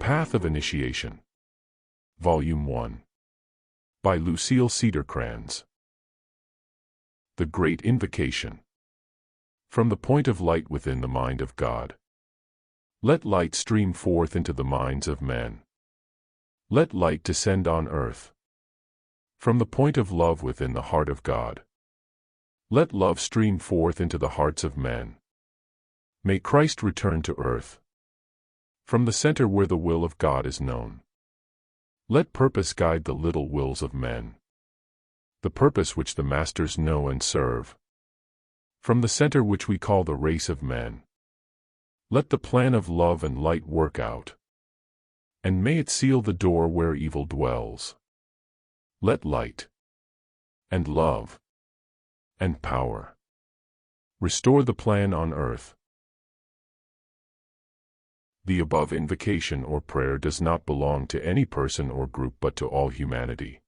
Path of Initiation. Volume 1. By Lucille Cedercrans. The Great Invocation. From the point of light within the mind of God. Let light stream forth into the minds of men. Let light descend on earth. From the point of love within the heart of God. Let love stream forth into the hearts of men. May Christ return to earth. From the center where the will of God is known. Let purpose guide the little wills of men. The purpose which the masters know and serve. From the center which we call the race of men. Let the plan of love and light work out. And may it seal the door where evil dwells. Let light and love and power restore the plan on earth. The above invocation or prayer does not belong to any person or group but to all humanity.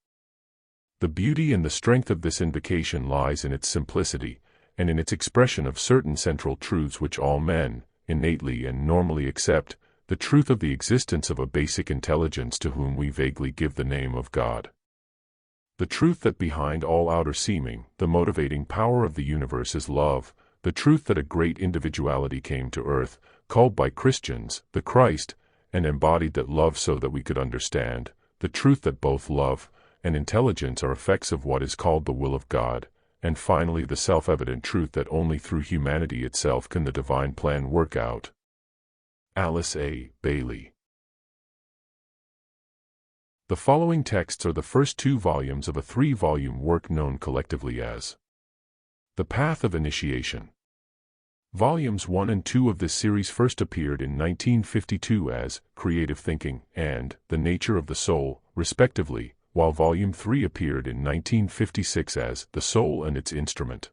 The beauty and the strength of this invocation lies in its simplicity, and in its expression of certain central truths which all men, innately and normally accept, the truth of the existence of a basic intelligence to whom we vaguely give the name of God. The truth that behind all outer seeming, the motivating power of the universe is love, the truth that a great individuality came to earth, called by Christians, the Christ, and embodied that love so that we could understand, the truth that both love and intelligence are effects of what is called the will of God, and finally the self-evident truth that only through humanity itself can the divine plan work out. Alice A. Bailey. The following texts are the first 2 volumes of a 3-volume work known collectively as The Path of Initiation. Volumes 1 and 2 of this series first appeared in 1952 as Creative Thinking and The Nature of the Soul, respectively, while Volume 3 appeared in 1956 as The Soul and Its Instrument.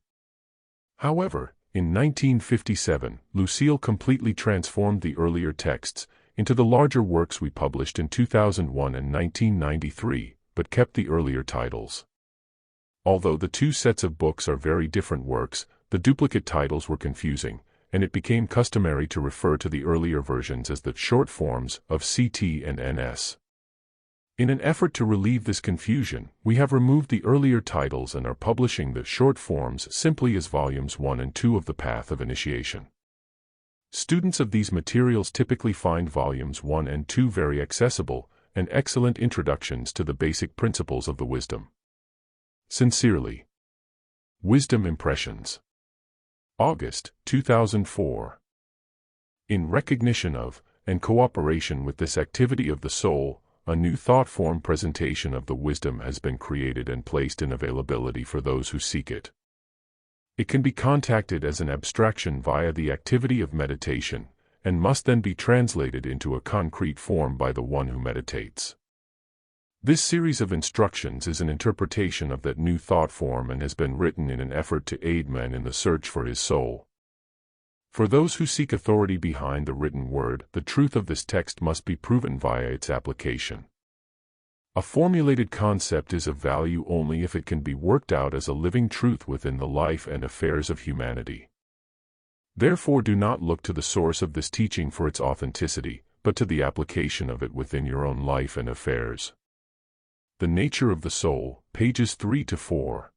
However, in 1957, Lucille completely transformed the earlier texts into the larger works we published in 2001 and 1993, but kept the earlier titles. Although the 2 sets of books are very different works, the duplicate titles were confusing, and it became customary to refer to the earlier versions as the short forms of CT and NS. In an effort to relieve this confusion, we have removed the earlier titles and are publishing the short forms simply as Volumes 1 and 2 of The Path of Initiation. Students of these materials typically find Volumes 1 and 2 very accessible and excellent introductions to the basic principles of the wisdom. Sincerely. Wisdom Impressions. August, 2004. In recognition of, and cooperation with this activity of the soul, a new thought form presentation of the wisdom has been created and placed in availability for those who seek it. It can be contacted as an abstraction via the activity of meditation, and must then be translated into a concrete form by the one who meditates. This series of instructions is an interpretation of that new thought form and has been written in an effort to aid man in the search for his soul. For those who seek authority behind the written word, the truth of this text must be proven via its application. A formulated concept is of value only if it can be worked out as a living truth within the life and affairs of humanity. Therefore, do not look to the source of this teaching for its authenticity, but to the application of it within your own life and affairs. The Nature of the Soul, pages 3 to 4.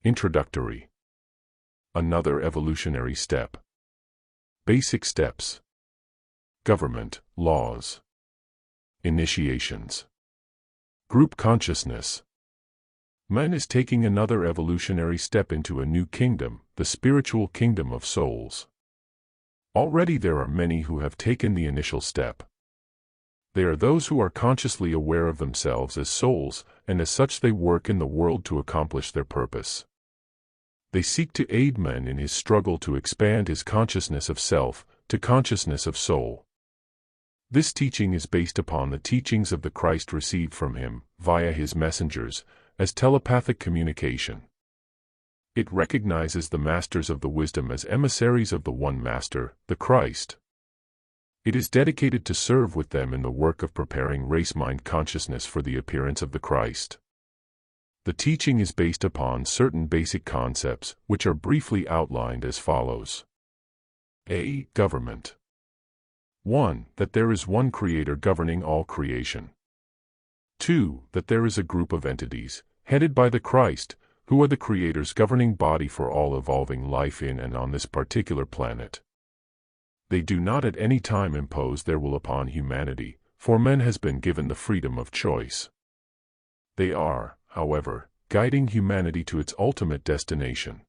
Introductory. Another evolutionary step. Basic steps. Government, laws. Initiations. Group consciousness. Man is taking another evolutionary step into a new kingdom, the spiritual kingdom of souls. Already there are many who have taken the initial step. They are those who are consciously aware of themselves as souls, and as such they work in the world to accomplish their purpose. They seek to aid man in his struggle to expand his consciousness of self to consciousness of soul. This teaching is based upon the teachings of the Christ received from him, via his messengers, as telepathic communication. It recognizes the masters of the wisdom as emissaries of the one master, the Christ. It is dedicated to serve with them in the work of preparing race-mind consciousness for the appearance of the Christ. The teaching is based upon certain basic concepts, which are briefly outlined as follows. A. Government. 1. That there is one Creator governing all creation. 2. That there is a group of entities, headed by the Christ, who are the Creator's governing body for all evolving life in and on this particular planet. They do not at any time impose their will upon humanity, for man has been given the freedom of choice. They are, however, guiding humanity to its ultimate destination.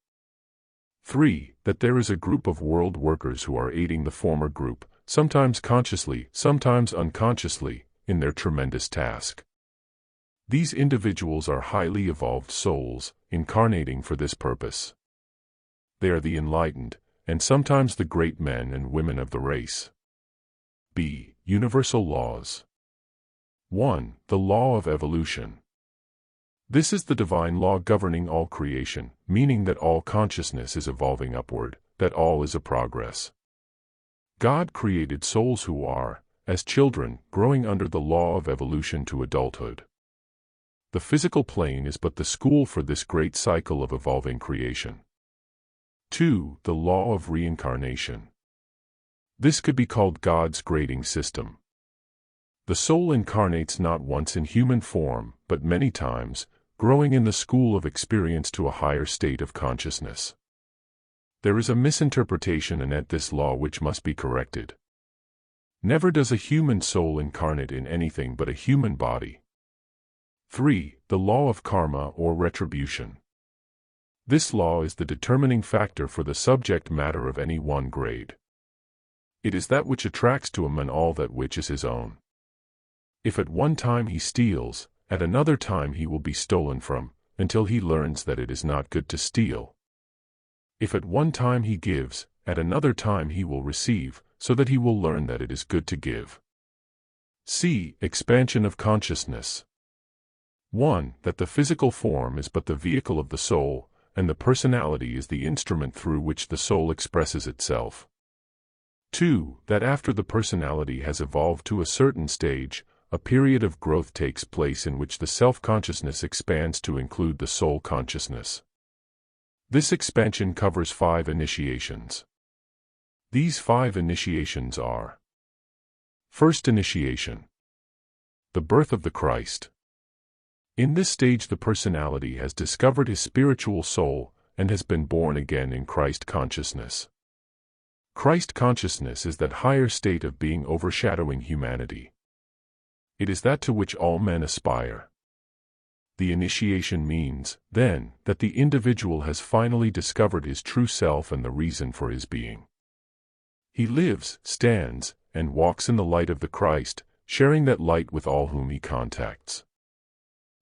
3. That there is a group of world workers who are aiding the former group, sometimes consciously, sometimes unconsciously, in their tremendous task. These individuals are highly evolved souls, incarnating for this purpose. They are the enlightened, and sometimes the great men and women of the race. B. Universal laws. 1. The law of evolution. This is the divine law governing all creation, meaning that all consciousness is evolving upward, that all is a progress. God created souls who are, as children, growing under the law of evolution to adulthood. The physical plane is but the school for this great cycle of evolving creation. 2. The law of reincarnation. This could be called God's grading system. The soul incarnates not once in human form, but many times, growing in the school of experience to a higher state of consciousness. There is a misinterpretation in this law which must be corrected. Never does a human soul incarnate in anything but a human body. 3. The law of karma or retribution. This law is the determining factor for the subject matter of any one grade. It is that which attracts to a man all that which is his own. If at one time he steals, at another time he will be stolen from, until he learns that it is not good to steal. If at one time he gives, at another time he will receive, so that he will learn that it is good to give. C. Expansion of consciousness. 1. That the physical form is but the vehicle of the soul, and the personality is the instrument through which the soul expresses itself. 2. That after the personality has evolved to a certain stage, a period of growth takes place in which the self-consciousness expands to include the soul consciousness. This expansion covers 5 initiations. These 5 initiations are: First initiation. The birth of the Christ. In this stage the personality has discovered his spiritual soul, and has been born again in Christ consciousness. Christ consciousness is that higher state of being overshadowing humanity. It is that to which all men aspire. The initiation means, then, that the individual has finally discovered his true self and the reason for his being. He lives, stands, and walks in the light of the Christ, sharing that light with all whom he contacts.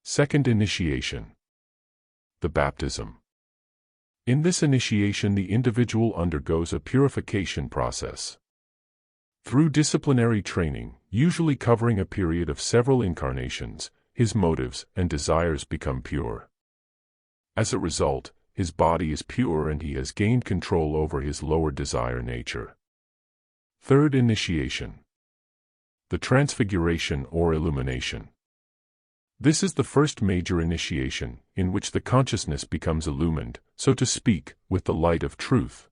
Second initiation. The baptism. In this initiation the individual undergoes a purification process. Through disciplinary training, usually covering a period of several incarnations, his motives and desires become pure. As a result, his body is pure and he has gained control over his lower desire nature. Third initiation. The transfiguration or illumination. This is the first major initiation, in which the consciousness becomes illumined, so to speak, with the light of truth.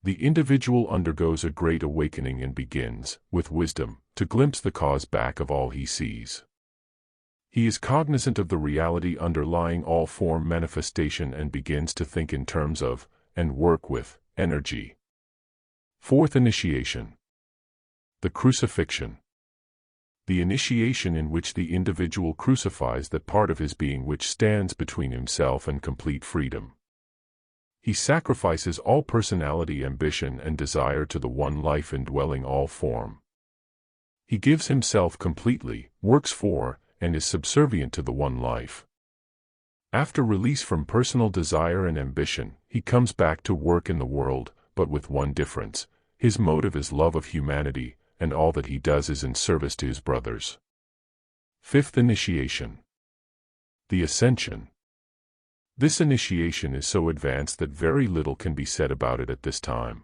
The individual undergoes a great awakening and begins, with wisdom, to glimpse the cause back of all he sees. He is cognizant of the reality underlying all form manifestation and begins to think in terms of, and work with, energy. Fourth initiation. The crucifixion. The initiation in which the individual crucifies that part of his being which stands between himself and complete freedom. He sacrifices all personality, ambition, and desire to the one life indwelling all form. He gives himself completely, works for, and is subservient to the one life. After release from personal desire and ambition, he comes back to work in the world, but with one difference: his motive is love of humanity, and all that he does is in service to his brothers. Fifth initiation. The ascension. This initiation is so advanced that very little can be said about it at this time.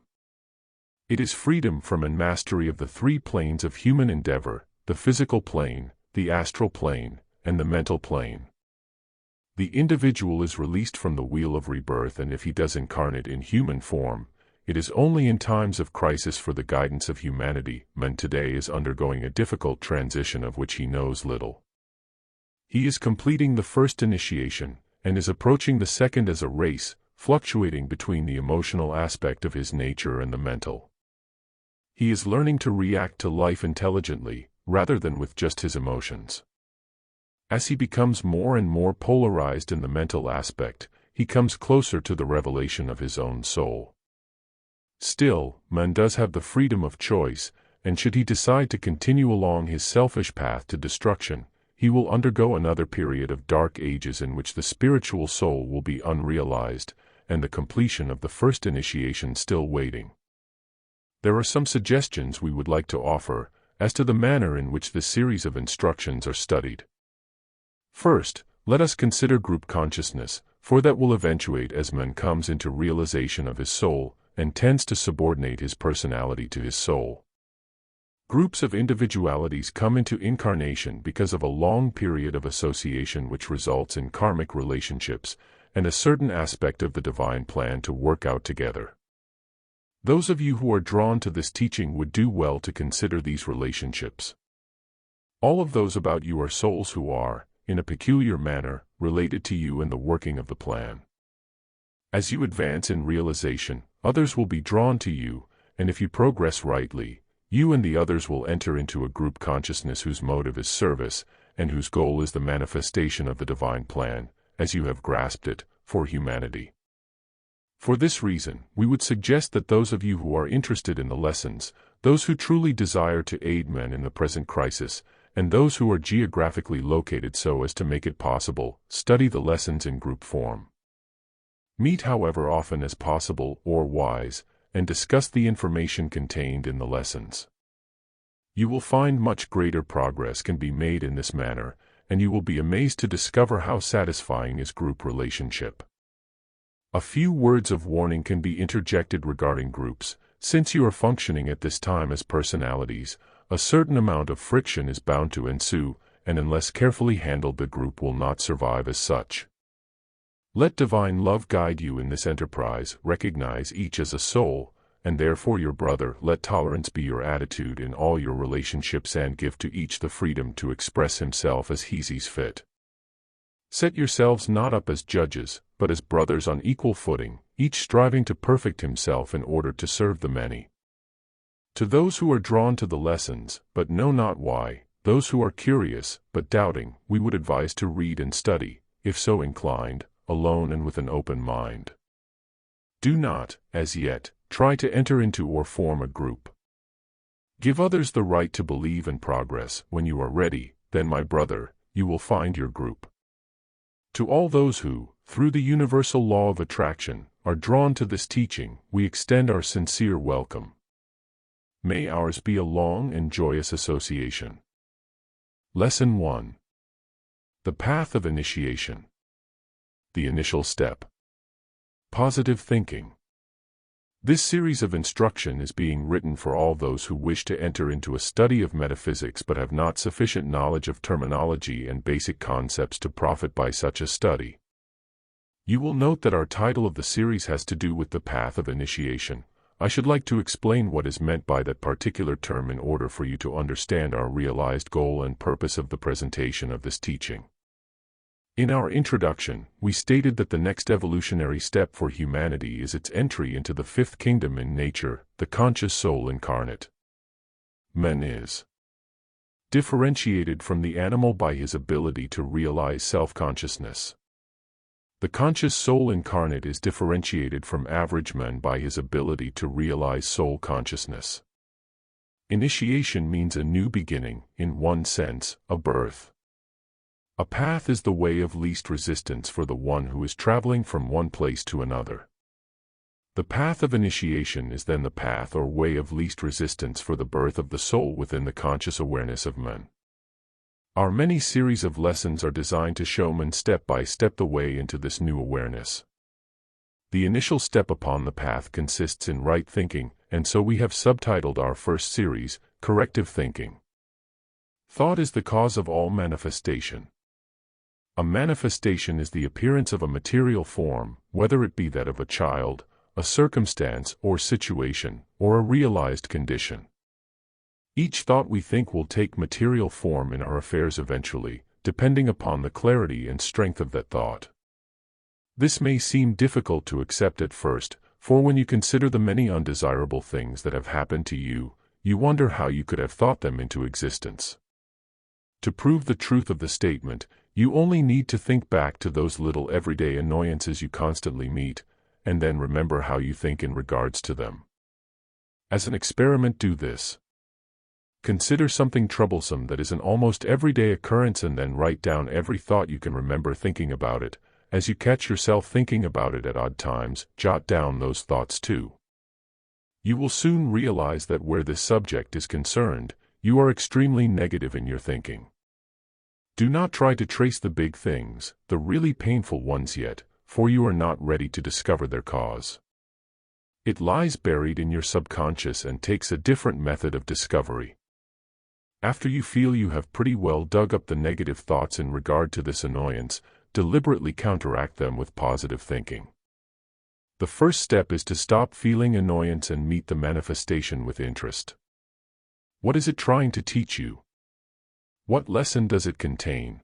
It is freedom from and mastery of the 3 planes of human endeavor: the physical plane, the astral plane, and the mental plane. The individual is released from the wheel of rebirth, and if he does incarnate in human form, It is only in times of crisis for the guidance of humanity. Man today is undergoing a difficult transition of which he knows little. He is completing the first initiation, and is approaching the second as a race, fluctuating between the emotional aspect of his nature and the mental. He is learning to react to life intelligently, rather than with just his emotions. As he becomes more and more polarized in the mental aspect, he comes closer to the revelation of his own soul. Still, man does have the freedom of choice, and should he decide to continue along his selfish path to destruction, he will undergo another period of dark ages in which the spiritual soul will be unrealized, and the completion of the first initiation still waiting. There are some suggestions we would like to offer as to the manner in which this series of instructions are studied. First, let us consider group consciousness, for that will eventuate as man comes into realization of his soul, and tends to subordinate his personality to his soul. Groups of individualities come into incarnation because of a long period of association which results in karmic relationships, and a certain aspect of the divine plan to work out together. Those of you who are drawn to this teaching would do well to consider these relationships. All of those about you are souls who are, in a peculiar manner, related to you in the working of the plan. As you advance in realization, others will be drawn to you, and if you progress rightly, you and the others will enter into a group consciousness whose motive is service, and whose goal is the manifestation of the divine plan, as you have grasped it, for humanity. For this reason, we would suggest that those of you who are interested in the lessons, those who truly desire to aid men in the present crisis, and those who are geographically located so as to make it possible, study the lessons in group form. Meet however often as possible or wise, and discuss the information contained in the lessons. You will find much greater progress can be made in this manner, and you will be amazed to discover how satisfying is group relationship. A few words of warning can be interjected regarding groups. Since you are functioning at this time as personalities, a certain amount of friction is bound to ensue, and unless carefully handled the group will not survive as such. Let divine love guide you in this enterprise. Recognize each as a soul, and therefore your brother. Let tolerance be your attitude in all your relationships and give to each the freedom to express himself as he sees fit. Set yourselves not up as judges, but as brothers on equal footing, each striving to perfect himself in order to serve the many. To those who are drawn to the lessons, but know not why, those who are curious, but doubting, we would advise to read and study, if so inclined, alone and with an open mind. Do not, as yet, try to enter into or form a group. Give others the right to believe and progress. When you are ready, then my brother, you will find your group. To all those who, through the universal law of attraction, are drawn to this teaching, we extend our sincere welcome. May ours be a long and joyous association. Lesson 1. The Path of Initiation. The Initial Step. Positive Thinking. This series of instruction is being written for all those who wish to enter into a study of metaphysics but have not sufficient knowledge of terminology and basic concepts to profit by such a study. You will note that our title of the series has to do with the path of initiation. I should like to explain what is meant by that particular term in order for you to understand our realized goal and purpose of the presentation of this teaching. In our introduction, we stated that the next evolutionary step for humanity is its entry into the fifth kingdom in nature, the conscious soul incarnate. Man is differentiated from the animal by his ability to realize self-consciousness. The conscious soul incarnate is differentiated from average men by his ability to realize soul consciousness. Initiation means a new beginning, in one sense, a birth. A path is the way of least resistance for the one who is traveling from one place to another. The path of initiation is then the path or way of least resistance for the birth of the soul within the conscious awareness of man. Our many series of lessons are designed to show man step by step the way into this new awareness. The initial step upon the path consists in right thinking, and so we have subtitled our first series, Corrective Thinking. Thought is the cause of all manifestation. A manifestation is the appearance of a material form, whether it be that of a child, a circumstance or situation, or a realized condition. Each thought we think will take material form in our affairs eventually, depending upon the clarity and strength of that thought. This may seem difficult to accept at first, for when you consider the many undesirable things that have happened to you, you wonder how you could have thought them into existence. To prove the truth of the statement, you only need to think back to those little everyday annoyances you constantly meet, and then remember how you think in regards to them. As an experiment, do this. Consider something troublesome that is an almost everyday occurrence and then write down every thought you can remember thinking about it. As you catch yourself thinking about it at odd times, jot down those thoughts too. You will soon realize that where this subject is concerned, you are extremely negative in your thinking. Do not try to trace the big things, the really painful ones yet, for you are not ready to discover their cause. It lies buried in your subconscious and takes a different method of discovery. After you feel you have pretty well dug up the negative thoughts in regard to this annoyance, deliberately counteract them with positive thinking. The first step is to stop feeling annoyance and meet the manifestation with interest. What is it trying to teach you? What lesson does it contain?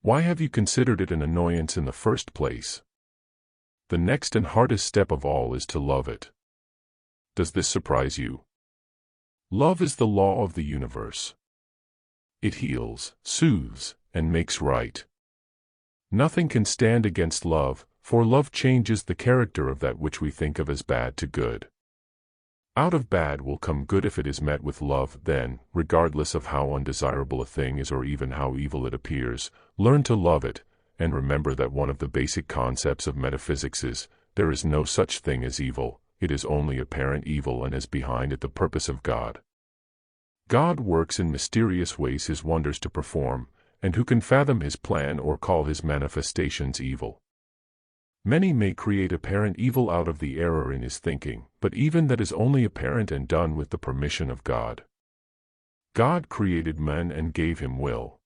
Why have you considered it an annoyance in the first place? The next and hardest step of all is to love it. Does this surprise you? Love is the law of the universe. It heals, soothes, and makes right. Nothing can stand against love, for love changes the character of that which we think of as bad to good. Out of bad will come good if it is met with love. Then, regardless of how undesirable a thing is or even how evil it appears, learn to love it, and remember that one of the basic concepts of metaphysics is, there is no such thing as evil, it is only apparent evil and is behind it the purpose of God. God works in mysterious ways his wonders to perform, and who can fathom his plan or call his manifestations evil? Many may create apparent evil out of the error in his thinking, but even that is only apparent and done with the permission of God. God created man and gave him will.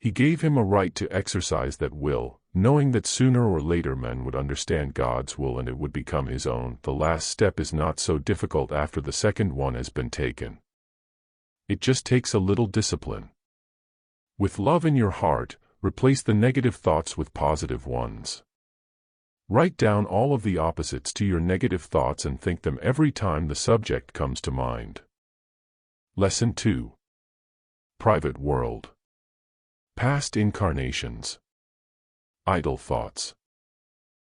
He gave him a right to exercise that will, knowing that sooner or later man would understand God's will and it would become his own. The last step is not so difficult after the second one has been taken. It just takes a little discipline. With love in your heart, replace the negative thoughts with positive ones. Write down all of the opposites to your negative thoughts and think them every time the subject comes to mind. Lesson 2. Private world. Past incarnations. Idle thoughts.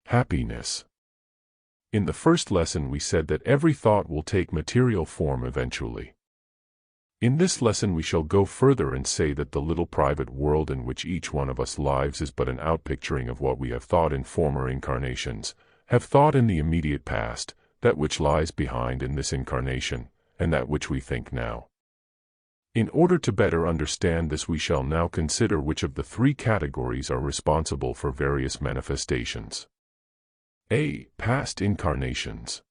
Happiness. In the first lesson we said that every thought will take material form eventually. In this lesson we shall go further and say that the little private world in which each one of us lives is but an outpicturing of what we have thought in former incarnations, have thought in the immediate past, that which lies behind in this incarnation, and that which we think now. In order to better understand this, we shall now consider which of the three categories are responsible for various manifestations. A. Past incarnations.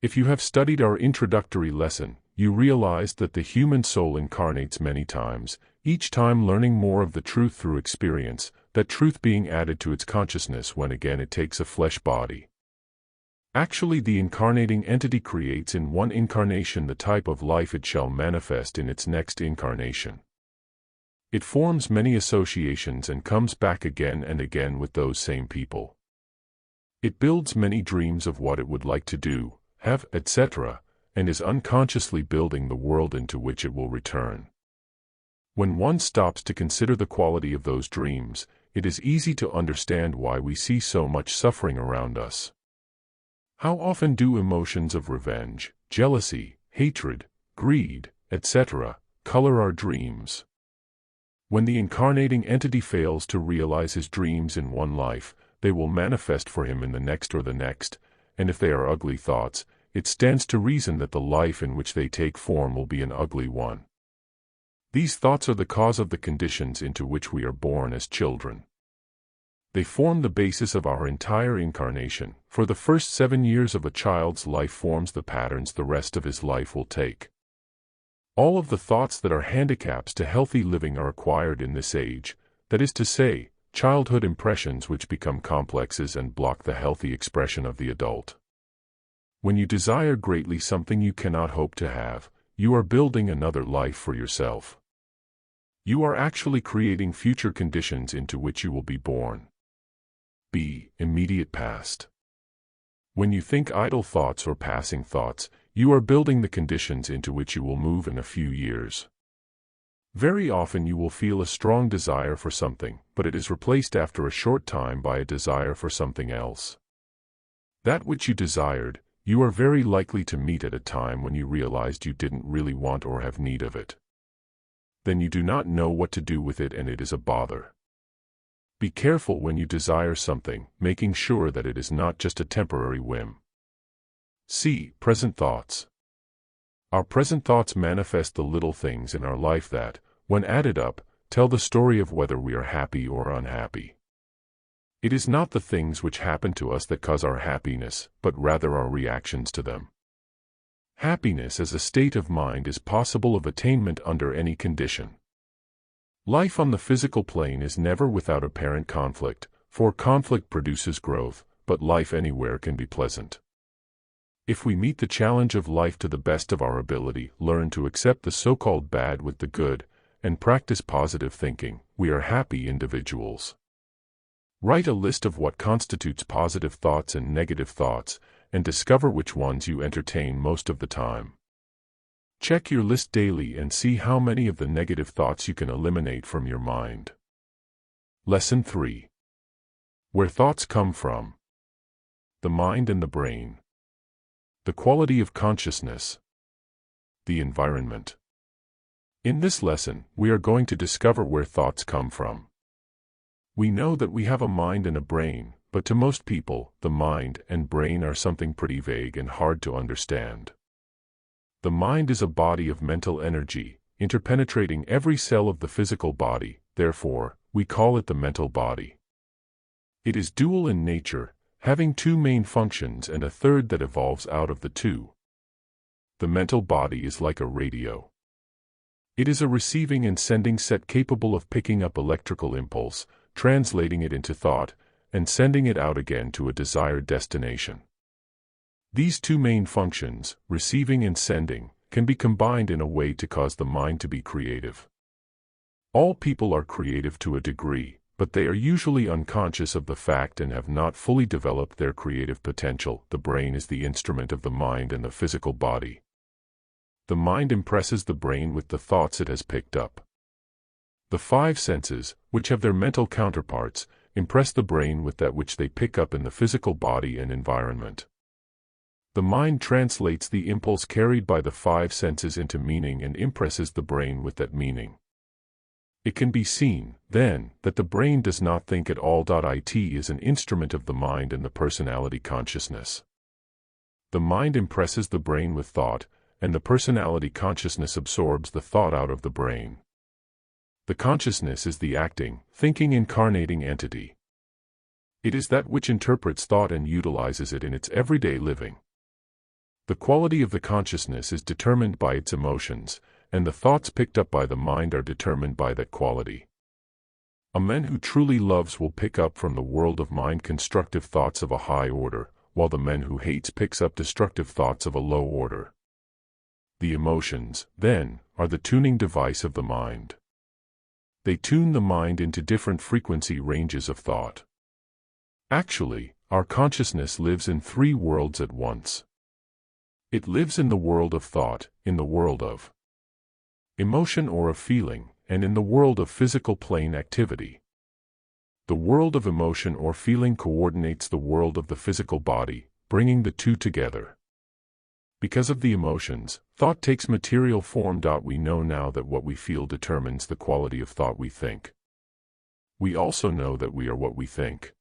If you have studied our introductory lesson, you realize that the human soul incarnates many times, each time learning more of the truth through experience, that truth being added to its consciousness when again it takes a flesh body. Actually, the incarnating entity creates in one incarnation the type of life it shall manifest in its next incarnation. It forms many associations and comes back again and again with those same people. It builds many dreams of what it would like to do, have, etc., and is unconsciously building the world into which it will return. When one stops to consider the quality of those dreams, it is easy to understand why we see so much suffering around us. How often do emotions of revenge, jealousy, hatred, greed, etc., color our dreams? When the incarnating entity fails to realize his dreams in one life, they will manifest for him in the next or the next, and if they are ugly thoughts, it stands to reason that the life in which they take form will be an ugly one. These thoughts are the cause of the conditions into which we are born as children. They form the basis of our entire incarnation, for the first 7 years of a child's life forms the patterns the rest of his life will take. All of the thoughts that are handicaps to healthy living are acquired in this age, that is to say, childhood impressions which become complexes and block the healthy expression of the adult. When you desire greatly something you cannot hope to have, you are building another life for yourself. You are actually creating future conditions into which you will be born. B. Immediate past. When you think idle thoughts or passing thoughts, you are building the conditions into which you will move in a few years. Very often you will feel a strong desire for something, but it is replaced after a short time by a desire for something else. That which you desired, you are very likely to meet at a time when you realized you didn't really want or have need of it. Then you do not know what to do with it and it is a bother. Be careful when you desire something, making sure that it is not just a temporary whim. C. Present thoughts. Our present thoughts manifest the little things in our life that, when added up, tell the story of whether we are happy or unhappy. It is not the things which happen to us that cause our happiness, but rather our reactions to them. Happiness as a state of mind is possible of attainment under any condition. Life on the physical plane is never without apparent conflict, for conflict produces growth, but life anywhere can be pleasant. If we meet the challenge of life to the best of our ability, learn to accept the so-called bad with the good, and practice positive thinking, we are happy individuals. Write a list of what constitutes positive thoughts and negative thoughts, and discover which ones you entertain most of the time. Check your list daily and see how many of the negative thoughts you can eliminate from your mind. Lesson 3. Where thoughts come from. The mind and the brain. The quality of consciousness. The environment. In this lesson, we are going to discover where thoughts come from. We know that we have a mind and a brain, but to most people, the mind and brain are something pretty vague and hard to understand. The mind is a body of mental energy, interpenetrating every cell of the physical body, therefore, we call it the mental body. It is dual in nature, having two main functions and a third that evolves out of the two. The mental body is like a radio. It is a receiving and sending set capable of picking up electrical impulse, translating it into thought, and sending it out again to a desired destination. These two main functions, receiving and sending, can be combined in a way to cause the mind to be creative. All people are creative to a degree, but they are usually unconscious of the fact and have not fully developed their creative potential. The brain is the instrument of the mind and the physical body. The mind impresses the brain with the thoughts it has picked up. The five senses, which have their mental counterparts, impress the brain with that which they pick up in the physical body and environment. The mind translates the impulse carried by the five senses into meaning and impresses the brain with that meaning. It can be seen, then, that the brain does not think at all. It is an instrument of the mind and the personality consciousness. The mind impresses the brain with thought, and the personality consciousness absorbs the thought out of the brain. The consciousness is the acting, thinking incarnating entity. It is that which interprets thought and utilizes it in its everyday living. The quality of the consciousness is determined by its emotions, and the thoughts picked up by the mind are determined by that quality. A man who truly loves will pick up from the world of mind constructive thoughts of a high order, while the man who hates picks up destructive thoughts of a low order. The emotions, then, are the tuning device of the mind. They tune the mind into different frequency ranges of thought. Actually, our consciousness lives in three worlds at once. It lives in the world of thought, in the world of emotion or of feeling, and in the world of physical plane activity. The world of emotion or feeling coordinates the world of the physical body, bringing the two together. Because of the emotions, thought takes material form. We know now that what we feel determines the quality of thought we think. We also know that we are what we think.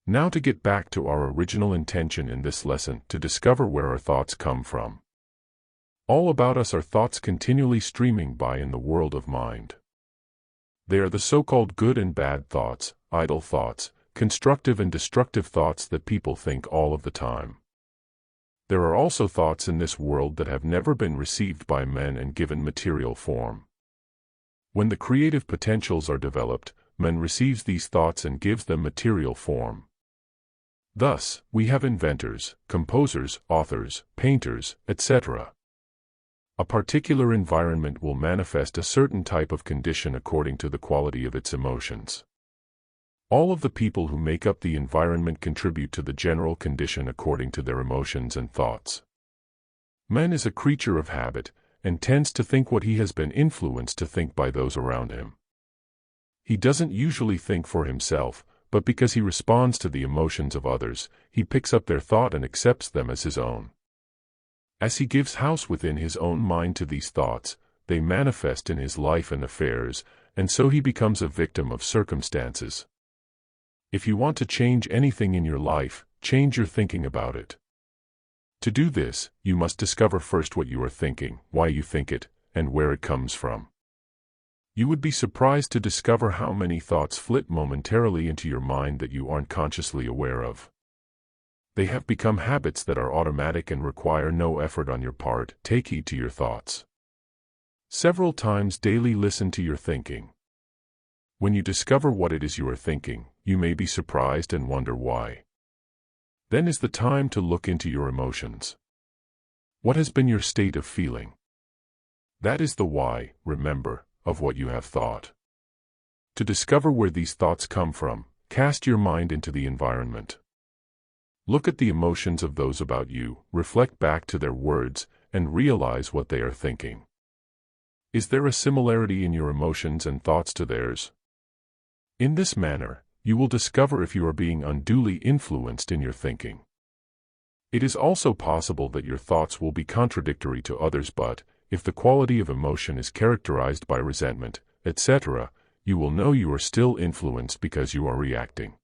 Now to get back to our original intention in this lesson, to discover where our thoughts come from. All about us are thoughts continually streaming by in the world of mind. They are the so-called good and bad thoughts, idle thoughts, constructive and destructive thoughts that people think all of the time. There are also thoughts in this world that have never been received by men and given material form. When the creative potentials are developed, man receives these thoughts and gives them material form. Thus, we have inventors, composers, authors, painters, etc. A particular environment will manifest a certain type of condition according to the quality of its emotions. All of the people who make up the environment contribute to the general condition according to their emotions and thoughts. Man is a creature of habit, and tends to think what he has been influenced to think by those around him. He doesn't usually think for himself, but because he responds to the emotions of others, he picks up their thought and accepts them as his own. As he gives house within his own mind to these thoughts, they manifest in his life and affairs, and so he becomes a victim of circumstances. If you want to change anything in your life, change your thinking about it. To do this, you must discover first what you are thinking, why you think it, and where it comes from. You would be surprised to discover how many thoughts flit momentarily into your mind that you aren't consciously aware of. They have become habits that are automatic and require no effort on your part. Take heed to your thoughts. Several times daily listen to your thinking. When you discover what it is you are thinking, you may be surprised and wonder why. Then is the time to look into your emotions. What has been your state of feeling? That is the why, remember, of what you have thought. To discover where these thoughts come from, cast your mind into the environment. Look at the emotions of those about you, reflect back to their words, and realize what they are thinking. Is there a similarity in your emotions and thoughts to theirs? In this manner, you will discover if you are being unduly influenced in your thinking. It is also possible that your thoughts will be contradictory to others, but if the quality of emotion is characterized by resentment, etc., you will know you are still influenced because you are reacting.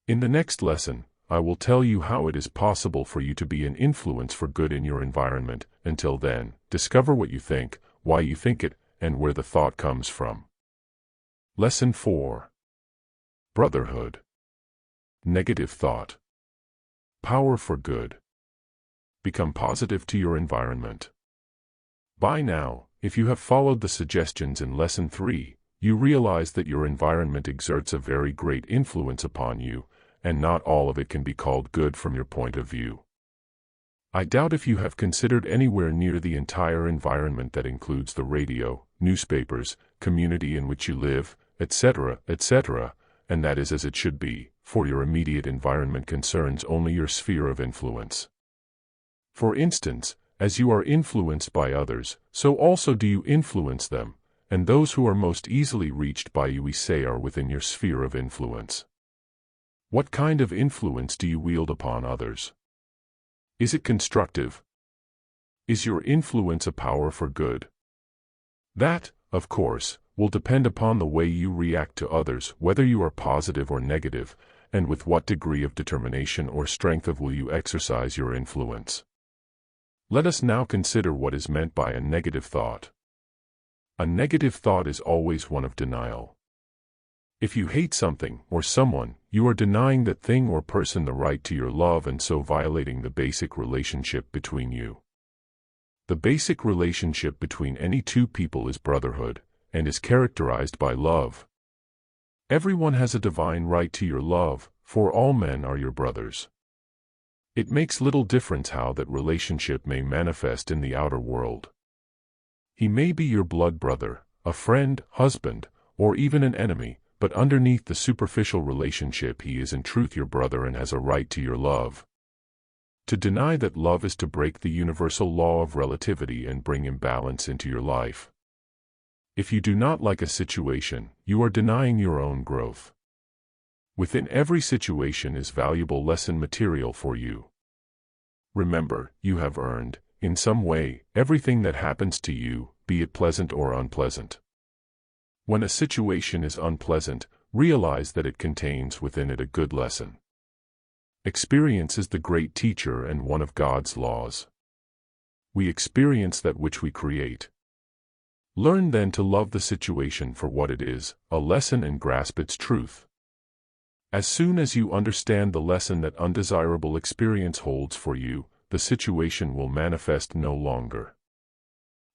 In the next lesson, I will tell you how it is possible for you to be an influence for good in your environment. Until then, discover what you think, why you think it, and where the thought comes from. Lesson 4. Brotherhood. Negative thought. Power for good. Become positive to your environment. By now, if you have followed the suggestions in Lesson 3, you realize that your environment exerts a very great influence upon you, and not all of it can be called good from your point of view. I doubt if you have considered anywhere near the entire environment that includes the radio, newspapers, community in which you live, etc., etc., and that is as it should be, for your immediate environment concerns only your sphere of influence. For instance, as you are influenced by others, so also do you influence them, and those who are most easily reached by you, we say, are within your sphere of influence. What kind of influence do you wield upon others? Is it constructive? Is your influence a power for good? That, of course, will depend upon the way you react to others, whether you are positive or negative, and with what degree of determination or strength will you exercise your influence. Let us now consider what is meant by a negative thought. A negative thought is always one of denial. If you hate something or someone, you are denying that thing or person the right to your love and so violating the basic relationship between you. The basic relationship between any two people is brotherhood, and is characterized by love. Everyone has a divine right to your love, for all men are your brothers. It makes little difference how that relationship may manifest in the outer world. He may be your blood brother, a friend, husband, or even an enemy, but underneath the superficial relationship he is in truth your brother and has a right to your love. To deny that love is to break the universal law of relativity and bring imbalance into your life. If you do not like a situation, you are denying your own growth. Within every situation is valuable lesson material for you. Remember, you have earned, in some way, everything that happens to you, be it pleasant or unpleasant. When a situation is unpleasant, realize that it contains within it a good lesson. Experience is the great teacher and one of God's laws. We experience that which we create. Learn then to love the situation for what it is, a lesson, and grasp its truth. As soon as you understand the lesson that undesirable experience holds for you, the situation will manifest no longer.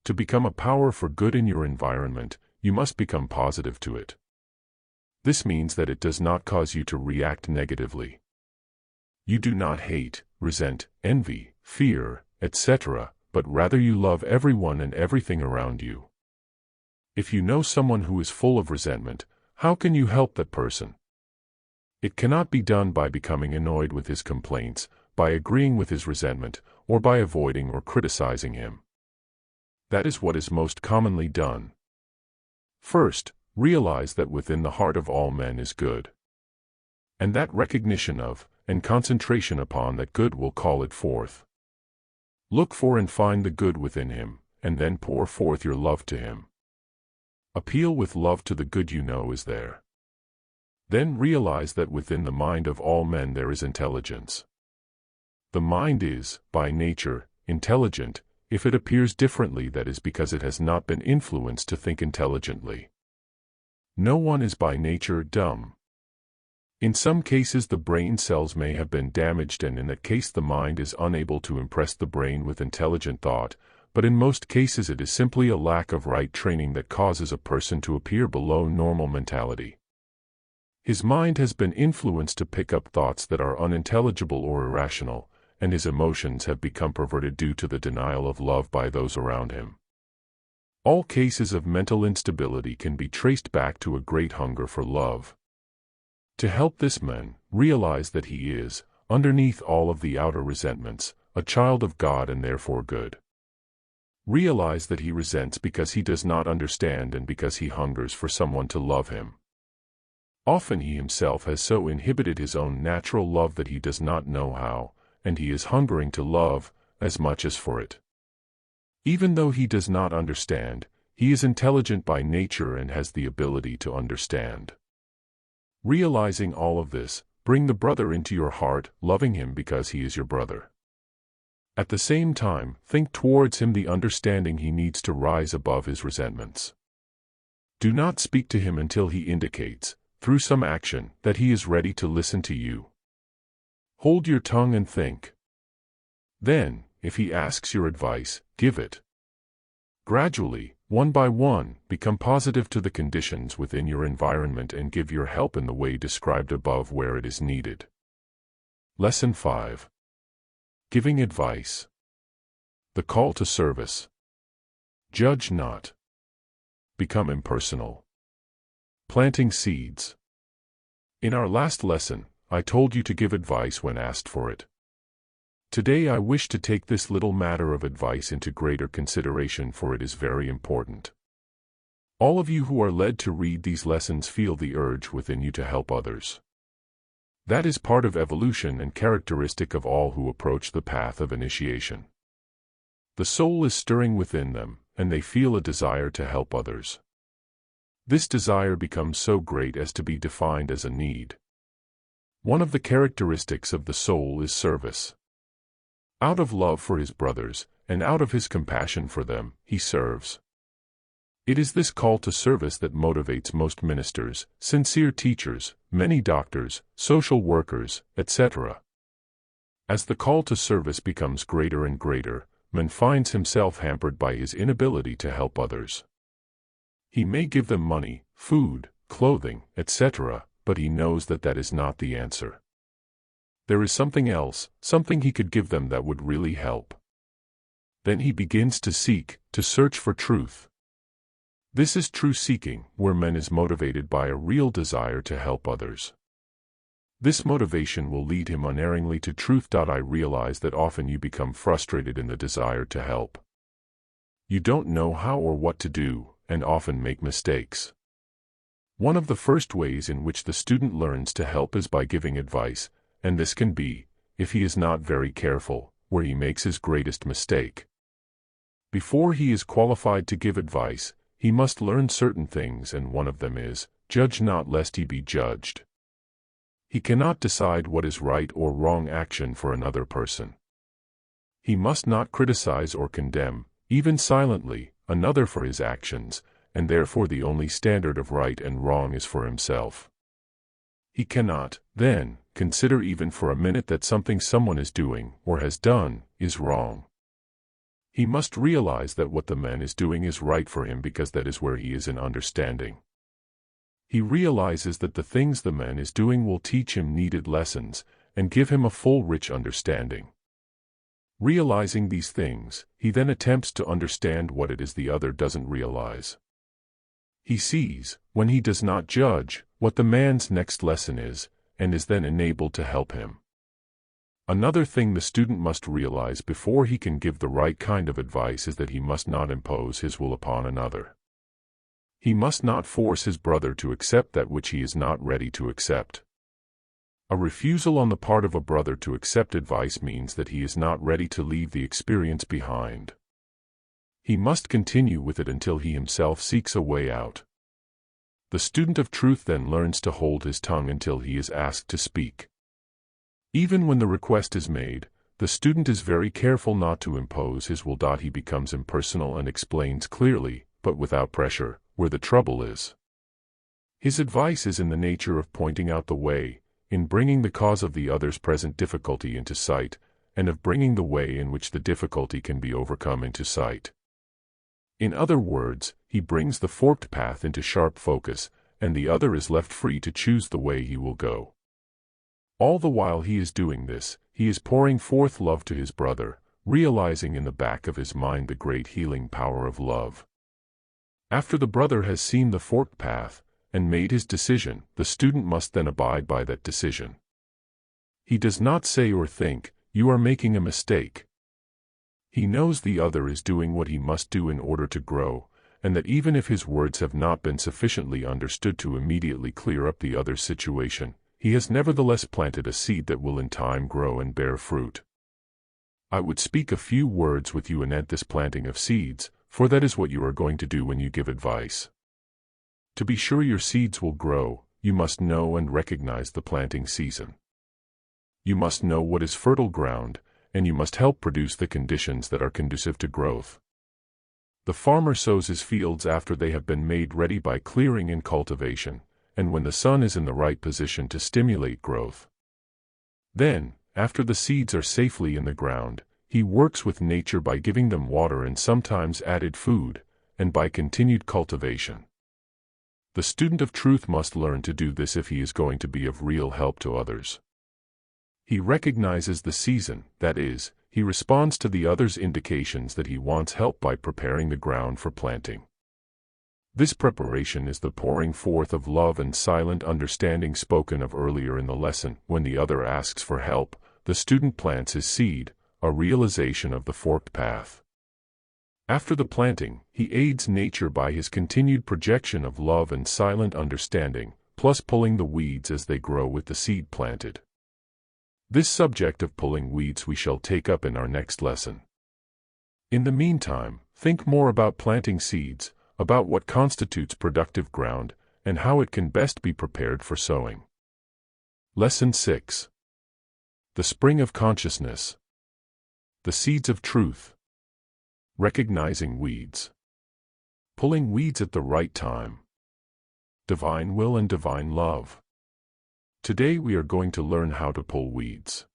To become a power for good in your environment, you must become positive to it. This means that it does not cause you to react negatively. You do not hate, resent, envy, fear, etc., but rather you love everyone and everything around you. If you know someone who is full of resentment, how can you help that person? It cannot be done by becoming annoyed with his complaints, by agreeing with his resentment, or by avoiding or criticizing him. That is what is most commonly done. First, realize that within the heart of all men is good. And that recognition of, and concentration upon that good will call it forth. Look for and find the good within him, and then pour forth your love to him. Appeal with love to the good you know is there. Then realize that within the mind of all men there is intelligence. The mind is, by nature, intelligent. If it appears differently, that is because it has not been influenced to think intelligently. No one is by nature dumb. In some cases the brain cells may have been damaged, and in that case the mind is unable to impress the brain with intelligent thought, but in most cases it is simply a lack of right training that causes a person to appear below normal mentality. His mind has been influenced to pick up thoughts that are unintelligible or irrational, and his emotions have become perverted due to the denial of love by those around him. All cases of mental instability can be traced back to a great hunger for love. To help this man realize that he is, underneath all of the outer resentments, a child of God and therefore good. Realize that he resents because he does not understand and because he hungers for someone to love him. Often he himself has so inhibited his own natural love that he does not know how, and he is hungering to love, as much as for it. Even though he does not understand, he is intelligent by nature and has the ability to understand. Realizing all of this, bring the brother into your heart, loving him because he is your brother. At the same time, think towards him the understanding he needs to rise above his resentments. Do not speak to him until he indicates, through some action, that he is ready to listen to you. Hold your tongue and think. Then, if he asks your advice, give it. Gradually, one by one, become positive to the conditions within your environment and give your help in the way described above where it is needed. Lesson 5. Giving advice. The call to service. Judge not. Become impersonal. Planting seeds. In our last lesson, I told you to give advice when asked for it. Today I wish to take this little matter of advice into greater consideration, for it is very important. All of you who are led to read these lessons feel the urge within you to help others. That is part of evolution and characteristic of all who approach the path of initiation. The soul is stirring within them, and they feel a desire to help others. This desire becomes so great as to be defined as a need. One of the characteristics of the soul is service. Out of love for his brothers, and out of his compassion for them, he serves. It is this call to service that motivates most ministers, sincere teachers, many doctors, social workers, etc. As the call to service becomes greater and greater, man finds himself hampered by his inability to help others. He may give them money, food, clothing, etc., but he knows that that is not the answer. There is something else, something he could give them that would really help. Then he begins to seek, to search for truth. This is true seeking, where man is motivated by a real desire to help others. This motivation will lead him unerringly to truth. I realize that often you become frustrated in the desire to help. You don't know how or what to do, and often make mistakes. One of the first ways in which the student learns to help is by giving advice, and this can be, if he is not very careful, where he makes his greatest mistake. Before he is qualified to give advice, he must learn certain things, and one of them is, judge not lest he be judged. He cannot decide what is right or wrong action for another person. He must not criticize or condemn, even silently, another for his actions, and therefore the only standard of right and wrong is for himself. He cannot, then, consider even for a minute that something someone is doing, or has done, is wrong. He must realize that what the man is doing is right for him because that is where he is in understanding. He realizes that the things the man is doing will teach him needed lessons and give him a full rich understanding. Realizing these things, he then attempts to understand what it is the other doesn't realize. He sees, when he does not judge, what the man's next lesson is, and is then enabled to help him. Another thing the student must realize before he can give the right kind of advice is that he must not impose his will upon another. He must not force his brother to accept that which he is not ready to accept. A refusal on the part of a brother to accept advice means that he is not ready to leave the experience behind. He must continue with it until he himself seeks a way out. The student of truth then learns to hold his tongue until he is asked to speak. Even when the request is made, the student is very careful not to impose his will. He becomes impersonal and explains clearly, but without pressure, where the trouble is. His advice is in the nature of pointing out the way, in bringing the cause of the other's present difficulty into sight, and of bringing the way in which the difficulty can be overcome into sight. In other words, he brings the forked path into sharp focus, and the other is left free to choose the way he will go. All the while he is doing this, he is pouring forth love to his brother, realizing in the back of his mind the great healing power of love. After the brother has seen the forked path, and made his decision, the student must then abide by that decision. He does not say or think, "You are making a mistake." He knows the other is doing what he must do in order to grow, and that even if his words have not been sufficiently understood to immediately clear up the other's situation, he has nevertheless planted a seed that will in time grow and bear fruit. I would speak a few words with you anent this planting of seeds, for that is what you are going to do when you give advice. To be sure your seeds will grow, you must know and recognize the planting season. You must know what is fertile ground, and you must help produce the conditions that are conducive to growth. The farmer sows his fields after they have been made ready by clearing and cultivation, and when the sun is in the right position to stimulate growth. Then, after the seeds are safely in the ground, he works with nature by giving them water and sometimes added food, and by continued cultivation. The student of truth must learn to do this if he is going to be of real help to others. He recognizes the season, that is, he responds to the other's indications that he wants help by preparing the ground for planting. This preparation is the pouring forth of love and silent understanding spoken of earlier in the lesson. When the other asks for help, the student plants his seed, a realization of the forked path. After the planting, he aids nature by his continued projection of love and silent understanding, plus pulling the weeds as they grow with the seed planted. This subject of pulling weeds we shall take up in our next lesson. In the meantime, think more about planting seeds, about what constitutes productive ground, and how it can best be prepared for sowing. Lesson 6. The Spring of Consciousness. The Seeds of Truth. Recognizing weeds. Pulling weeds at the right time. Divine will and divine love. Today we are going to learn how to pull weeds.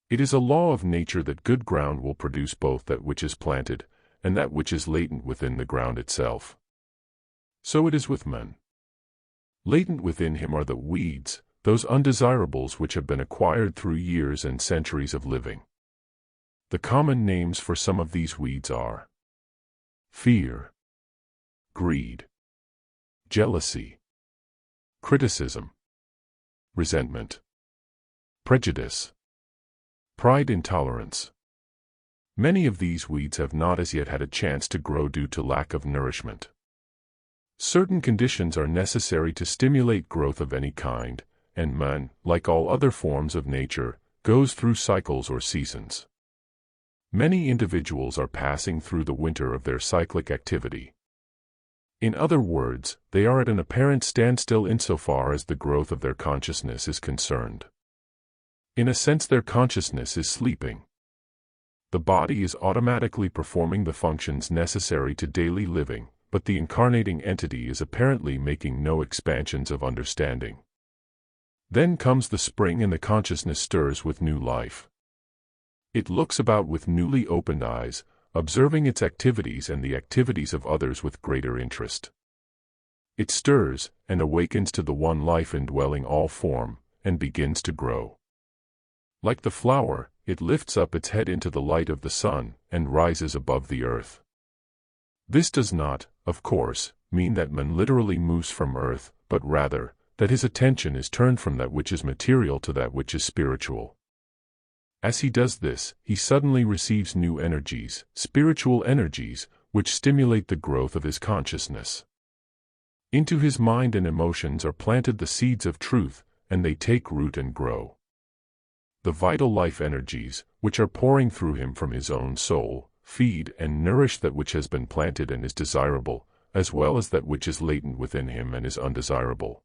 It is a law of nature that good ground will produce both that which is planted, and that which is latent within the ground itself. So it is with man. Latent within him are the weeds, those undesirables which have been acquired through years and centuries of living. The common names for some of these weeds are fear, greed, jealousy, criticism, resentment, prejudice, pride, intolerance. Many of these weeds have not as yet had a chance to grow due to lack of nourishment. Certain conditions are necessary to stimulate growth of any kind, and man, like all other forms of nature, goes through cycles or seasons. Many individuals are passing through the winter of their cyclic activity. In other words, they are at an apparent standstill insofar as the growth of their consciousness is concerned. In a sense, their consciousness is sleeping. The body is automatically performing the functions necessary to daily living, but the incarnating entity is apparently making no expansions of understanding. Then comes the spring and the consciousness stirs with new life. It looks about with newly opened eyes, observing its activities and the activities of others with greater interest. It stirs and awakens to the one life indwelling all form, and begins to grow. Like the flower, it lifts up its head into the light of the sun and rises above the earth. This does not, of course, mean that man literally moves from earth, but rather, that his attention is turned from that which is material to that which is spiritual. As he does this, he suddenly receives new energies, spiritual energies, which stimulate the growth of his consciousness. Into his mind and emotions are planted the seeds of truth, and they take root and grow. The vital life energies, which are pouring through him from his own soul, feed and nourish that which has been planted and is desirable, as well as that which is latent within him and is undesirable.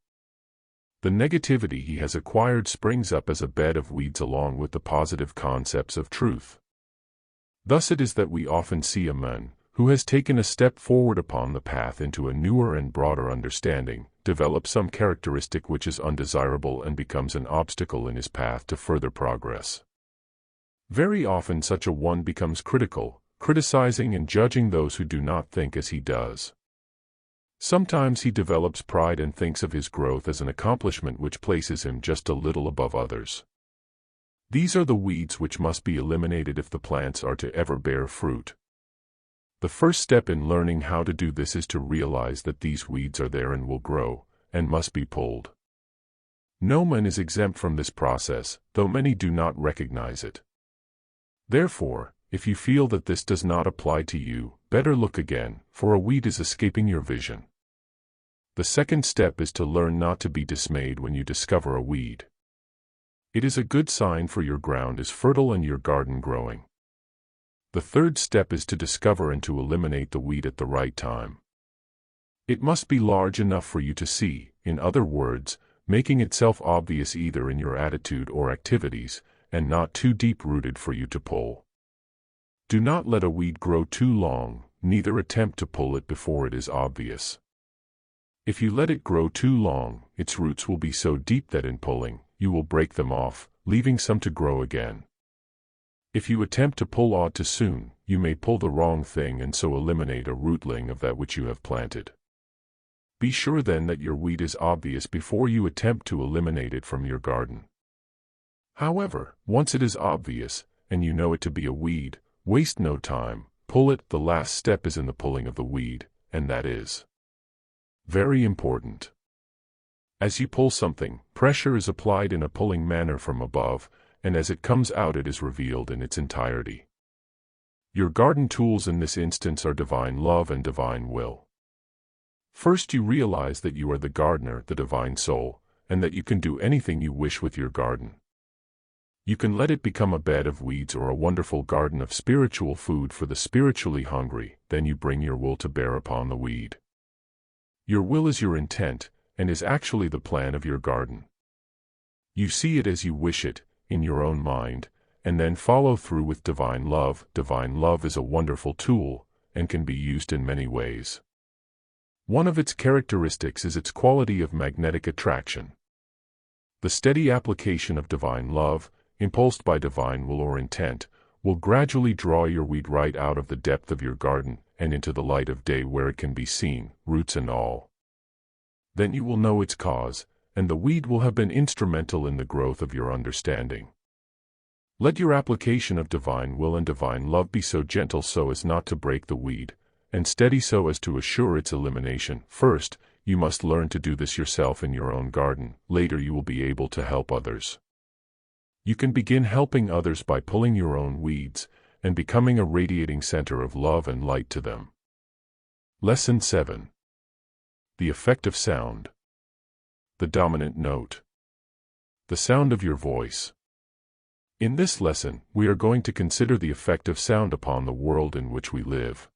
The negativity he has acquired springs up as a bed of weeds along with the positive concepts of truth. Thus it is that we often see a man who has taken a step forward upon the path into a newer and broader understanding, develop some characteristic which is undesirable and becomes an obstacle in his path to further progress. Very often such a one becomes critical, criticizing and judging those who do not think as he does. Sometimes he develops pride and thinks of his growth as an accomplishment which places him just a little above others. These are the weeds which must be eliminated if the plants are to ever bear fruit. The first step in learning how to do this is to realize that these weeds are there and will grow, and must be pulled. No man is exempt from this process, though many do not recognize it. Therefore, if you feel that this does not apply to you, better look again, for a weed is escaping your vision. The second step is to learn not to be dismayed when you discover a weed. It is a good sign, for your ground is fertile and your garden growing. The third step is to discover and to eliminate the weed at the right time. It must be large enough for you to see, in other words, making itself obvious either in your attitude or activities, and not too deep-rooted for you to pull. Do not let a weed grow too long, neither attempt to pull it before it is obvious. If you let it grow too long, its roots will be so deep that in pulling, you will break them off, leaving some to grow again. If you attempt to pull aught too soon, you may pull the wrong thing and so eliminate a rootling of that which you have planted. Be sure then that your weed is obvious before you attempt to eliminate it from your garden. However, once it is obvious, and you know it to be a weed, waste no time, pull it. The last step is in the pulling of the weed, and that is very important. As you pull something, pressure is applied in a pulling manner from above, and as it comes out it is revealed in its entirety. Your garden tools in this instance are divine love and divine will. First you realize that you are the gardener, the divine soul, and that you can do anything you wish with your garden. You can let it become a bed of weeds or a wonderful garden of spiritual food for the spiritually hungry, then you bring your will to bear upon the weed. Your will is your intent, and is actually the plan of your garden. You see it as you wish it, in your own mind, and then follow through with divine love. Divine love is a wonderful tool, and can be used in many ways. One of its characteristics is its quality of magnetic attraction. The steady application of divine love, impulsed by divine will or intent, will gradually draw your weed right out of the depth of your garden and into the light of day where it can be seen, roots and all. Then you will know its cause, and the weed will have been instrumental in the growth of your understanding. Let your application of divine will and divine love be so gentle so as not to break the weed, and steady so as to assure its elimination. First, you must learn to do this yourself in your own garden. Later you will be able to help others. You can begin helping others by pulling your own weeds, and becoming a radiating center of love and light to them. Lesson 7. The effect of sound. The dominant note. The sound of your voice. In this lesson, we are going to consider the effect of sound upon the world in which we live.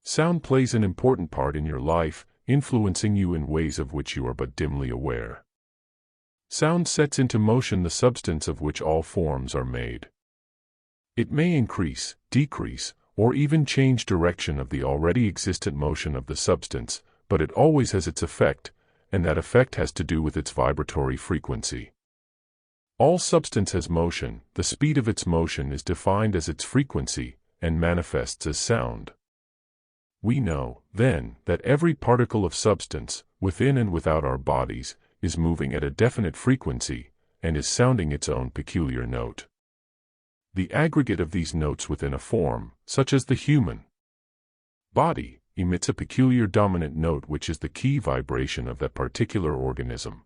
Sound plays an important part in your life, influencing you in ways of which you are but dimly aware. Sound sets into motion the substance of which all forms are made. It may increase, decrease, or even change direction of the already existent motion of the substance, but it always has its effect, and that effect has to do with its vibratory frequency. All substance has motion. The speed of its motion is defined as its frequency, and manifests as sound. We know, then, that every particle of substance, within and without our bodies, is moving at a definite frequency, and is sounding its own peculiar note. The aggregate of these notes within a form, such as the human body, emits a peculiar dominant note which is the key vibration of that particular organism.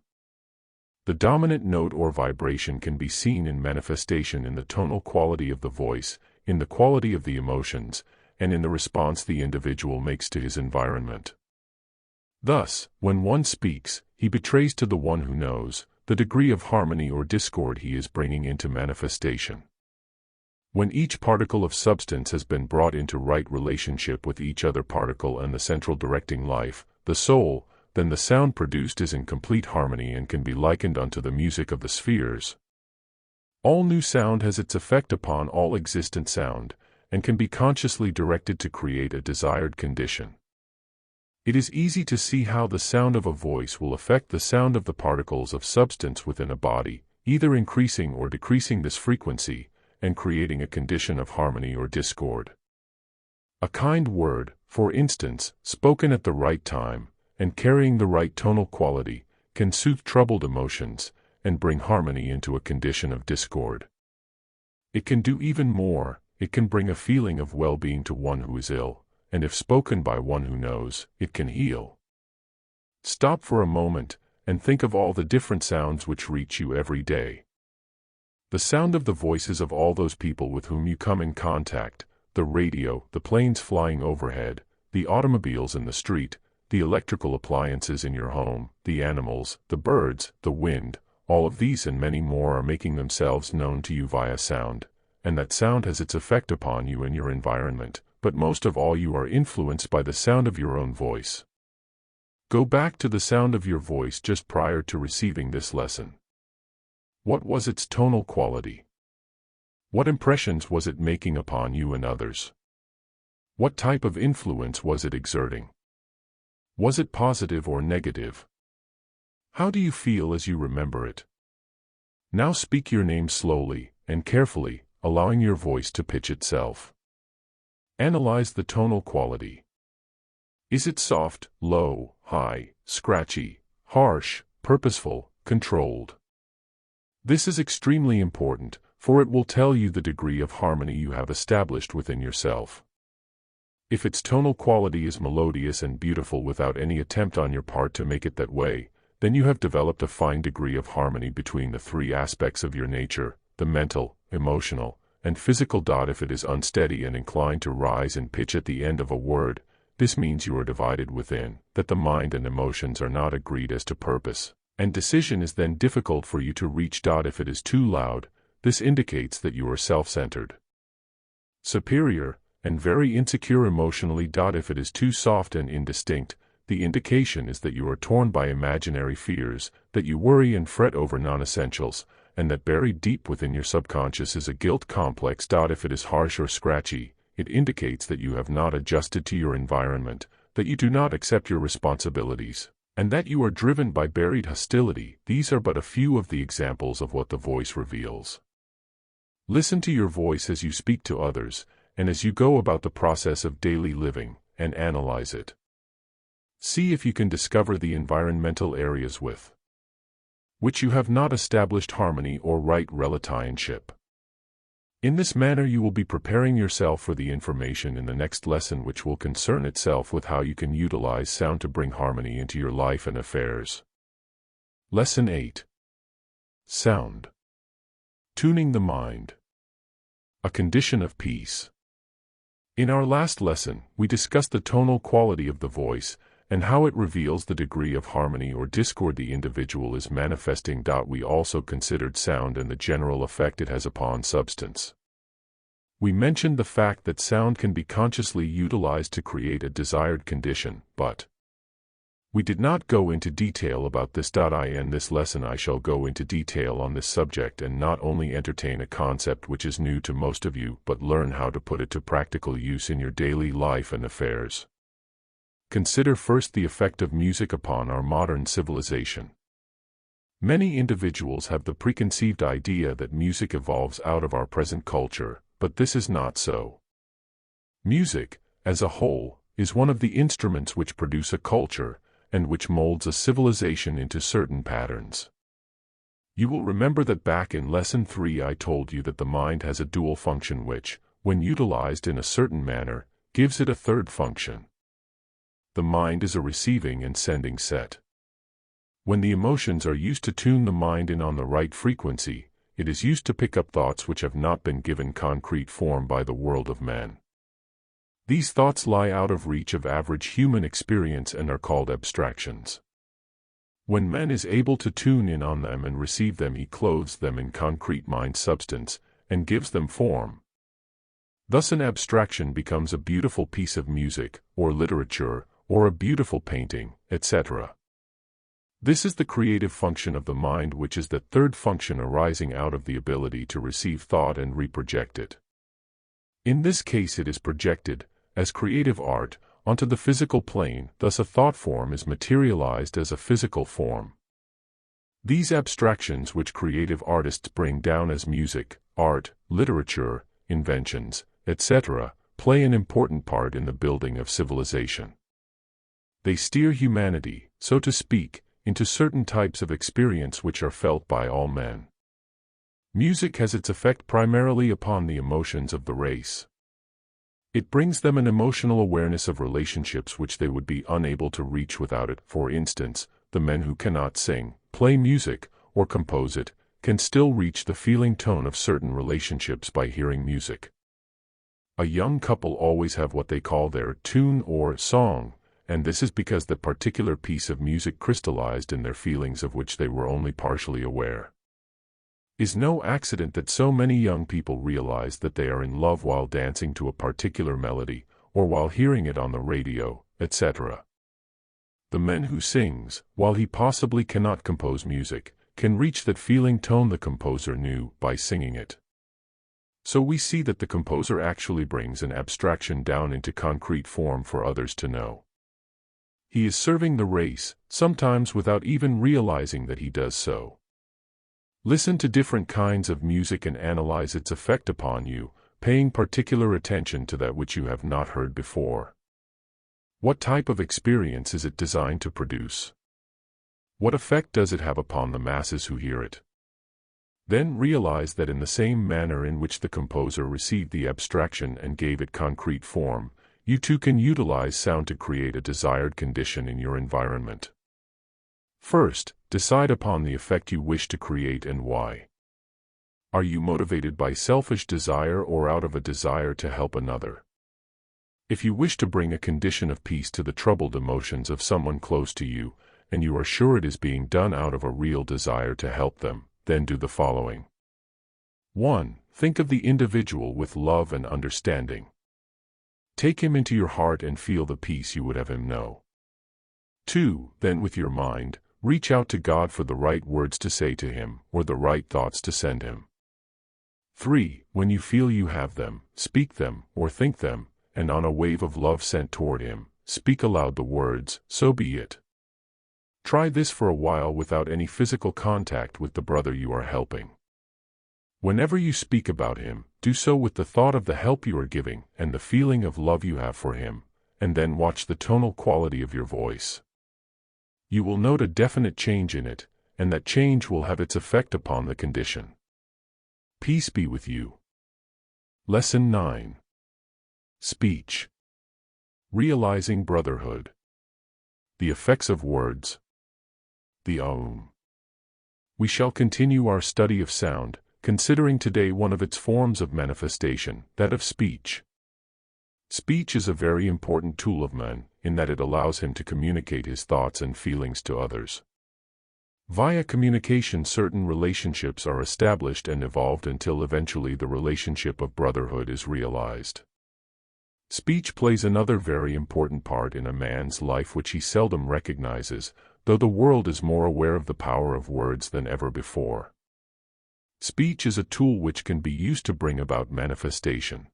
The dominant note or vibration can be seen in manifestation in the tonal quality of the voice, in the quality of the emotions, and in the response the individual makes to his environment. Thus, when one speaks, he betrays to the one who knows the degree of harmony or discord he is bringing into manifestation. When each particle of substance has been brought into right relationship with each other particle and the central directing life, the soul, then the sound produced is in complete harmony and can be likened unto the music of the spheres. All new sound has its effect upon all existent sound, and can be consciously directed to create a desired condition. It is easy to see how the sound of a voice will affect the sound of the particles of substance within a body, either increasing or decreasing this frequency, and creating a condition of harmony or discord. A kind word, for instance, spoken at the right time, and carrying the right tonal quality, can soothe troubled emotions, and bring harmony into a condition of discord. It can do even more, it can bring a feeling of well-being to one who is ill, and if spoken by one who knows, it can heal. Stop for a moment, and think of all the different sounds which reach you every day. The sound of the voices of all those people with whom you come in contact, the radio, the planes flying overhead, the automobiles in the street, the electrical appliances in your home, the animals, the birds, the wind, all of these and many more are making themselves known to you via sound, and that sound has its effect upon you and your environment, but most of all you are influenced by the sound of your own voice. Go back to the sound of your voice just prior to receiving this lesson. What was its tonal quality? What impressions was it making upon you and others? What type of influence was it exerting? Was it positive or negative? How do you feel as you remember it? Now speak your name slowly and carefully, allowing your voice to pitch itself. Analyze the tonal quality. Is it soft, low, high, scratchy, harsh, purposeful, controlled? This is extremely important, for it will tell you the degree of harmony you have established within yourself. If its tonal quality is melodious and beautiful without any attempt on your part to make it that way, then you have developed a fine degree of harmony between the three aspects of your nature, the mental, emotional, and physical. If it is unsteady and inclined to rise in pitch at the end of a word, this means you are divided within, that the mind and emotions are not agreed as to purpose, and decision is then difficult for you to reach. If it is too loud, this indicates that you are self-centered, superior, and very insecure emotionally. If it is too soft and indistinct, the indication is that you are torn by imaginary fears, that you worry and fret over non-essentials, and that buried deep within your subconscious is a guilt complex. If it is harsh or scratchy, it indicates that you have not adjusted to your environment, that you do not accept your responsibilities, and that you are driven by buried hostility. These are but a few of the examples of what the voice reveals. Listen to your voice as you speak to others, and as you go about the process of daily living, and analyze it. See if you can discover the environmental areas with which you have not established harmony or right relationship. In this manner you will be preparing yourself for the information in the next lesson, which will concern itself with how you can utilize sound to bring harmony into your life and affairs. Lesson 8. Sound. Tuning the mind. A condition of peace. In our last lesson, we discussed the tonal quality of the voice, and how it reveals the degree of harmony or discord the individual is manifesting. We also considered sound and the general effect it has upon substance. We mentioned the fact that sound can be consciously utilized to create a desired condition, but we did not go into detail about this. In this lesson I shall go into detail on this subject and not only entertain a concept which is new to most of you, but learn how to put it to practical use in your daily life and affairs. Consider first the effect of music upon our modern civilization. Many individuals have the preconceived idea that music evolves out of our present culture, but this is not so. Music, as a whole, is one of the instruments which produce a culture, and which molds a civilization into certain patterns. You will remember that back in Lesson 3 I told you that the mind has a dual function which, when utilized in a certain manner, gives it a third function. The mind is a receiving and sending set. When the emotions are used to tune the mind in on the right frequency, it is used to pick up thoughts which have not been given concrete form by the world of men. These thoughts lie out of reach of average human experience and are called abstractions. When man is able to tune in on them and receive them, he clothes them in concrete mind substance, and gives them form. Thus an abstraction becomes a beautiful piece of music, or literature, or a beautiful painting, etc. This is the creative function of the mind, which is the third function arising out of the ability to receive thought and reproject it. In this case it is projected, as creative art, onto the physical plane, thus a thought form is materialized as a physical form. These abstractions which creative artists bring down as music, art, literature, inventions, etc., play an important part in the building of civilization. They steer humanity, so to speak, into certain types of experience which are felt by all men. Music has its effect primarily upon the emotions of the race. It brings them an emotional awareness of relationships which they would be unable to reach without it. For instance, the men who cannot sing, play music, or compose it, can still reach the feeling tone of certain relationships by hearing music. A young couple always have what they call their tune or song, and this is because that particular piece of music crystallized in their feelings of which they were only partially aware. It is no accident that so many young people realize that they are in love while dancing to a particular melody, or while hearing it on the radio, etc. The man who sings, while he possibly cannot compose music, can reach that feeling tone the composer knew by singing it. So we see that the composer actually brings an abstraction down into concrete form for others to know. He is serving the race, sometimes without even realizing that he does so. Listen to different kinds of music and analyze its effect upon you, paying particular attention to that which you have not heard before. What type of experience is it designed to produce? What effect does it have upon the masses who hear it? Then realize that in the same manner in which the composer received the abstraction and gave it concrete form, you too can utilize sound to create a desired condition in your environment. First, decide upon the effect you wish to create and why. Are you motivated by selfish desire or out of a desire to help another? If you wish to bring a condition of peace to the troubled emotions of someone close to you, and you are sure it is being done out of a real desire to help them, then do the following. 1. Think of the individual with love and understanding. Take him into your heart and feel the peace you would have him know. 2. Then with your mind, reach out to God for the right words to say to him, or the right thoughts to send him. 3. When you feel you have them, speak them, or think them, and on a wave of love sent toward him, speak aloud the words, "So be it." Try this for a while without any physical contact with the brother you are helping. Whenever you speak about him, do so with the thought of the help you are giving and the feeling of love you have for him, and then watch the tonal quality of your voice. You will note a definite change in it, and that change will have its effect upon the condition. Peace be with you. Lesson 9. Speech. Realizing brotherhood. The effects of words. The Aum. We shall continue our study of sound, considering today one of its forms of manifestation, that of speech. Speech is a very important tool of man, in that it allows him to communicate his thoughts and feelings to others. Via communication certain relationships are established and evolved until eventually the relationship of brotherhood is realized. Speech plays another very important part in a man's life which he seldom recognizes, though the world is more aware of the power of words than ever before. Speech is a tool which can be used to bring about manifestation.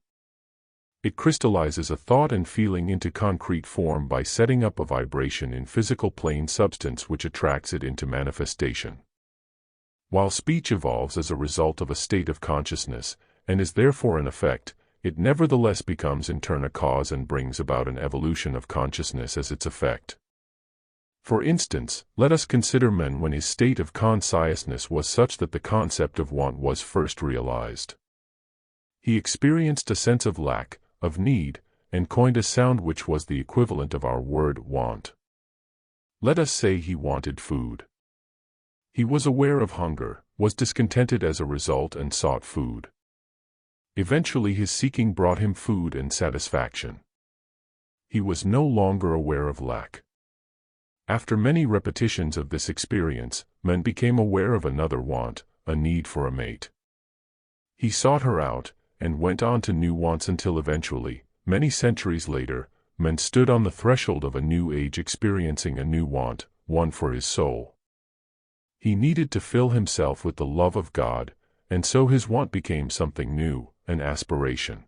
It crystallizes a thought and feeling into concrete form by setting up a vibration in physical plane substance which attracts it into manifestation. While speech evolves as a result of a state of consciousness, and is therefore an effect, it nevertheless becomes in turn a cause and brings about an evolution of consciousness as its effect. For instance, let us consider man when his state of consciousness was such that the concept of want was first realized. He experienced a sense of lack, of need, and coined a sound which was the equivalent of our word want. Let us say he wanted food. He was aware of hunger, was discontented as a result, and sought food. Eventually his seeking brought him food and satisfaction. He was no longer aware of lack. After many repetitions of this experience, man became aware of another want, a need for a mate. He sought her out, and went on to new wants until eventually, many centuries later, man stood on the threshold of a new age experiencing a new want, one for his soul. He needed to fill himself with the love of God, and so his want became something new, an aspiration.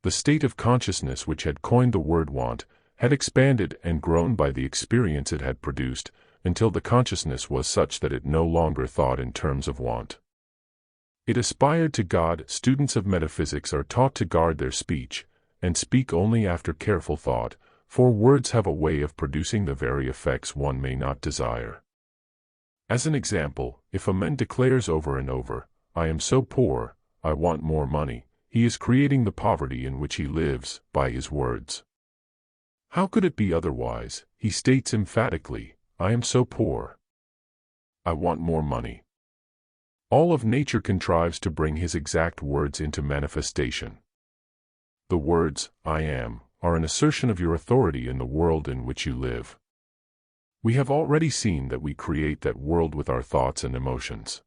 The state of consciousness which had coined the word want had expanded and grown by the experience it had produced, until the consciousness was such that it no longer thought in terms of want. It aspired to God. Students of metaphysics are taught to guard their speech, and speak only after careful thought, for words have a way of producing the very effects one may not desire. As an example, if a man declares over and over, "I am so poor, I want more money," he is creating the poverty in which he lives, by his words. How could it be otherwise? He states emphatically, "I am so poor. I want more money." All of nature contrives to bring his exact words into manifestation. The words, "I am," are an assertion of your authority in the world in which you live. We have already seen that we create that world with our thoughts and emotions.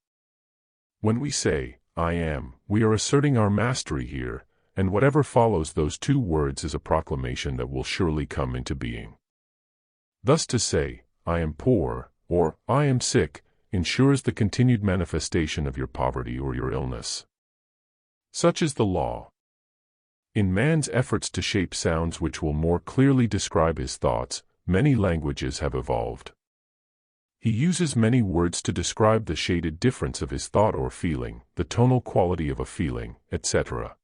When we say, "I am," we are asserting our mastery here, and whatever follows those two words is a proclamation that will surely come into being. Thus to say, "I am poor," or "I am sick," ensures the continued manifestation of your poverty or your illness. Such is the law. In man's efforts to shape sounds which will more clearly describe his thoughts, many languages have evolved. He uses many words to describe the shaded difference of his thought or feeling, the tonal quality of a feeling, etc.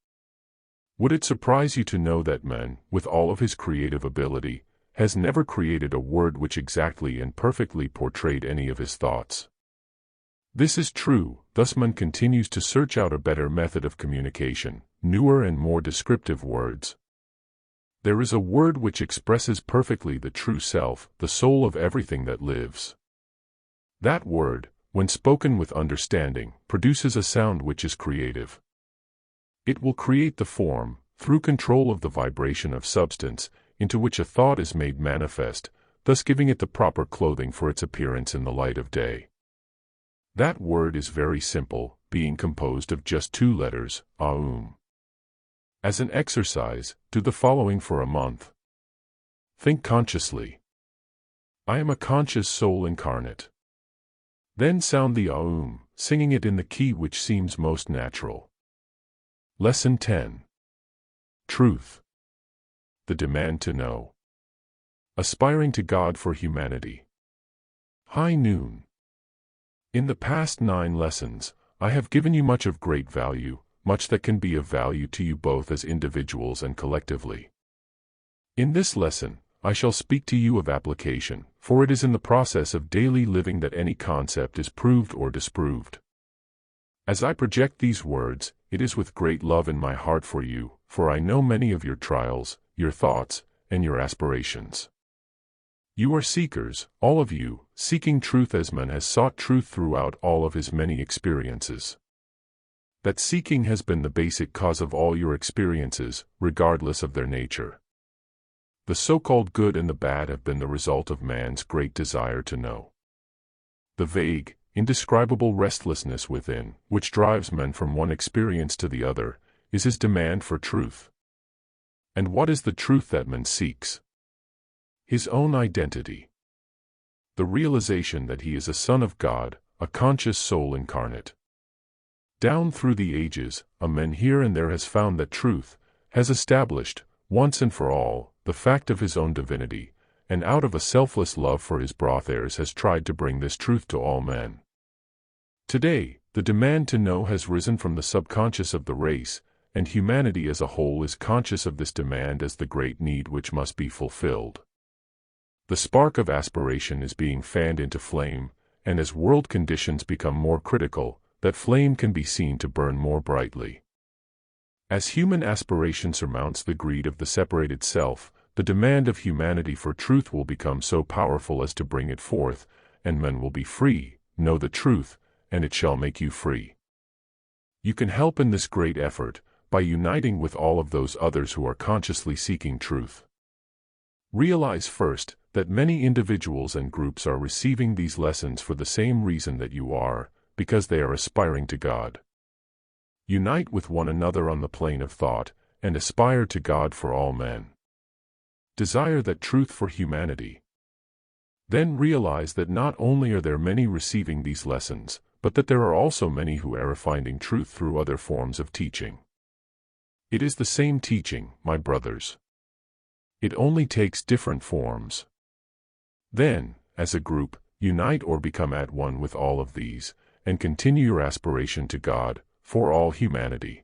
Would it surprise you to know that man, with all of his creative ability, has never created a word which exactly and perfectly portrayed any of his thoughts? This is true, thus man continues to search out a better method of communication, newer and more descriptive words. There is a word which expresses perfectly the true self, the soul of everything that lives. That word, when spoken with understanding, produces a sound which is creative. It will create the form, through control of the vibration of substance, into which a thought is made manifest, thus giving it the proper clothing for its appearance in the light of day. That word is very simple, being composed of just two letters, Aum. As an exercise, do the following for a month. Think consciously. I am a conscious soul incarnate. Then sound the Aum, singing it in the key which seems most natural. Lesson 10. Truth. The demand to know. Aspiring to God for humanity. High noon. In the past 9 lessons, I have given you much of great value, much that can be of value to you both as individuals and collectively. In this lesson, I shall speak to you of application, for it is in the process of daily living that any concept is proved or disproved. As I project these words, it is with great love in my heart for you, for I know many of your trials, your thoughts, and your aspirations. You are seekers, all of you, seeking truth as man has sought truth throughout all of his many experiences. That seeking has been the basic cause of all your experiences, regardless of their nature. The so-called good and the bad have been the result of man's great desire to know. The vague, indescribable restlessness within, which drives man from one experience to the other, is his demand for truth. And what is the truth that man seeks? His own identity. The realization that he is a son of God, a conscious soul incarnate. Down through the ages, a man here and there has found that truth, has established, once and for all, the fact of his own divinity, and out of a selfless love for his brothers has tried to bring this truth to all men. Today, the demand to know has risen from the subconscious of the race, and humanity as a whole is conscious of this demand as the great need which must be fulfilled. The spark of aspiration is being fanned into flame, and as world conditions become more critical, that flame can be seen to burn more brightly. As human aspiration surmounts the greed of the separated self, the demand of humanity for truth will become so powerful as to bring it forth, and men will be free. Know the truth, and it shall make you free. You can help in this great effort by uniting with all of those others who are consciously seeking truth. Realize first that many individuals and groups are receiving these lessons for the same reason that you are, because they are aspiring to God. Unite with one another on the plane of thought, and aspire to God for all men. Desire that truth for humanity. Then realize that not only are there many receiving these lessons, but that there are also many who are finding truth through other forms of teaching. It is the same teaching, my brothers. It only takes different forms. Then, as a group, unite or become at one with all of these, and continue your aspiration to God, for all humanity.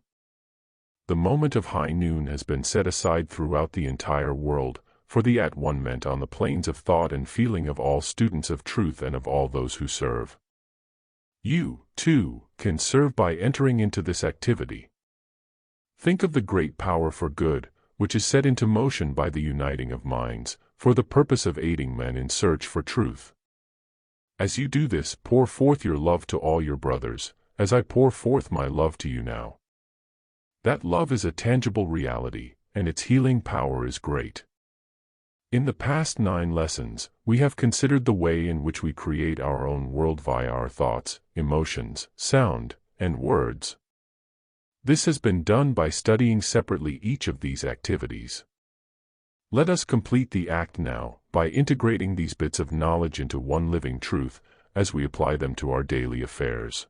The moment of high noon has been set aside throughout the entire world, for the at-one-ment on the planes of thought and feeling of all students of truth and of all those who serve. You, too, can serve by entering into this activity. Think of the great power for good, which is set into motion by the uniting of minds, for the purpose of aiding men in search for truth. As you do this, pour forth your love to all your brothers, as I pour forth my love to you now. That love is a tangible reality, and its healing power is great. In the past 9 lessons, we have considered the way in which we create our own world via our thoughts, emotions, sound, and words. This has been done by studying separately each of these activities. Let us complete the act now, by integrating these bits of knowledge into one living truth, as we apply them to our daily affairs.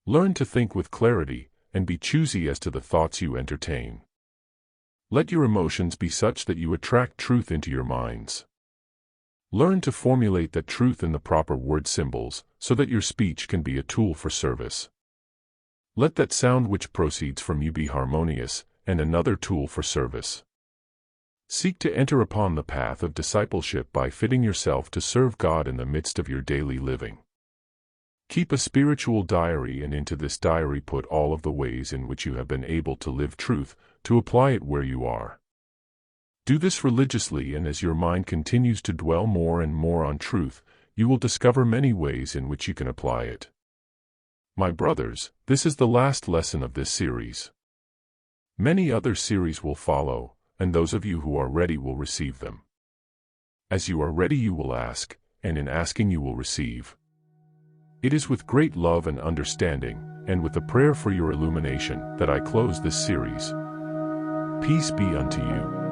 Learn to think with clarity, and be choosy as to the thoughts you entertain. Let your emotions be such that you attract truth into your minds. Learn to formulate that truth in the proper word symbols, so that your speech can be a tool for service. Let that sound which proceeds from you be harmonious, and another tool for service. Seek to enter upon the path of discipleship by fitting yourself to serve God in the midst of your daily living. Keep a spiritual diary, and into this diary put all of the ways in which you have been able to live truth, to apply it where you are. Do this religiously, and as your mind continues to dwell more and more on truth, you will discover many ways in which you can apply it. My brothers, this is the last lesson of this series. Many other series will follow, and those of you who are ready will receive them. As you are ready you will ask, and in asking you will receive. It is with great love and understanding, and with a prayer for your illumination, that I close this series. Peace be unto you.